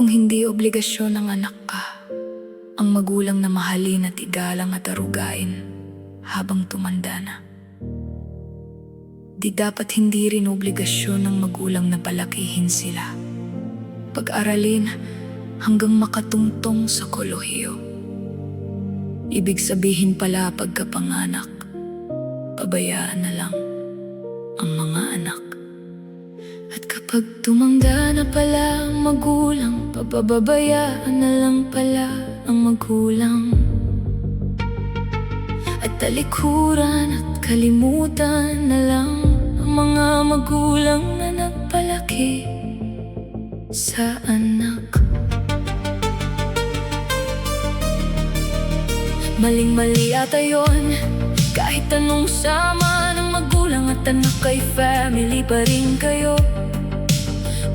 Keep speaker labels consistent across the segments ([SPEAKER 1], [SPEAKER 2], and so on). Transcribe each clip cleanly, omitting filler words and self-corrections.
[SPEAKER 1] Kung hindi obligasyon ng anak ka, ang magulang na mahalin at igalang at arugain habang tumanda na. Di dapat hindi rin obligasyon ng magulang na palakihin sila, pag-aralin hanggang makatungtong sa kolehiyo. Ibig sabihin pala pagkapanganak, pabayaan na lang ang mga anak. At kapag tumanda na pala ang magulang, pababayaan na lang pala ang magulang. At talikuran at kalimutan na lang ang mga magulang na nagpalaki sa anak. Maling-mali ata yun, kahit anong sama ng magulang at anak ay family pa rin kayo.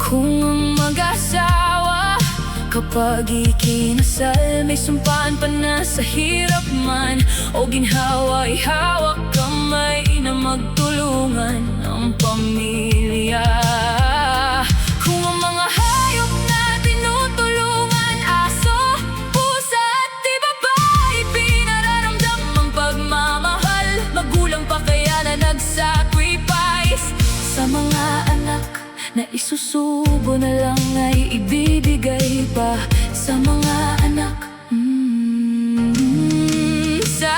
[SPEAKER 1] Kung ang mag-asawa kapag ikinasal, may sumpaan pa na sa hirap man o ginhawa ay hawak kamay na magtulungan ang pamilya. Kung ang mga hayop na tinutulungan, aso, pusa at iba pa, ipinararamdam ang pagmamahal, magulang pa kaya na nag-sacrifice sa mga anak na isusubo na lang ay ibibigay pa sa mga anak. Sa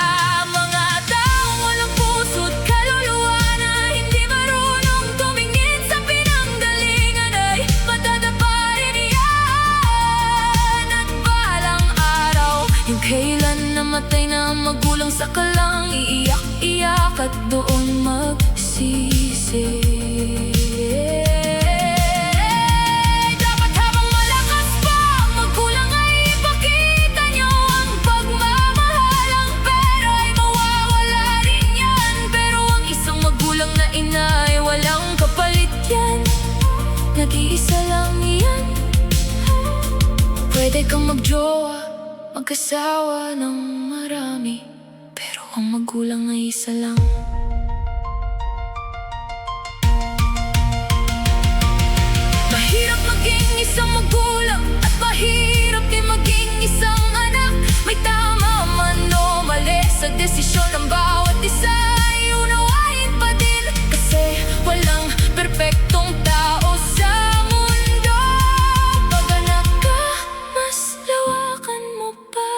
[SPEAKER 1] mga taong walang puso't kaluluwa na hindi marunong tumingin sa pinanggalingan ay matadapa rin yan. At balang araw, yung kailan namatay na ang magulang sa kalang, iiyak-iyak at doon magsisi. Nag-iisa lang yan. Pwede kang magjowa, mag-asawa ng marami, pero ang magulang ay isa lang. Mahirap maging isang magulang at mahirap din maging isang anak. May tama man o mali sa desisyon ng bawat isa, unawain pa din kasi walang perpektong tao sa mundo. Pag anak ka, mas lawakan mo pa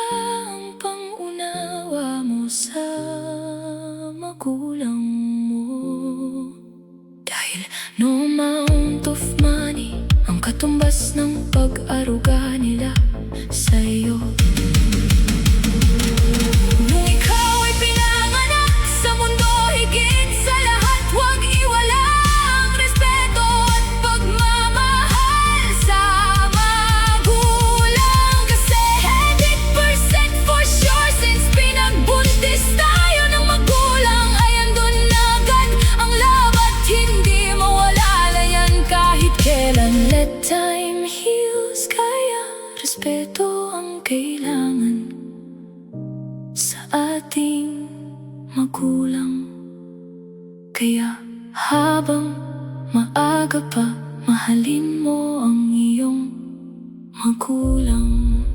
[SPEAKER 1] ang pangunawa mo sa magulang mo. Dahil no amount of money ang katumbas ng pag-aruga nila sa'yo. Nung ikaw ay pinanganak sa mundo, higit sa lahat huwag iwala ang respeto at pagmamahal sa magulang. Kasi 100% for sure, since pinagbuntis tayo ng magulang ay andun na agad ang love at hindi mawala yan kahit kailan. Let time heals, kaya respeto ang kailangan sa ating magulang. Kaya habang maaga pa, mahalin mo ang iyong magulang.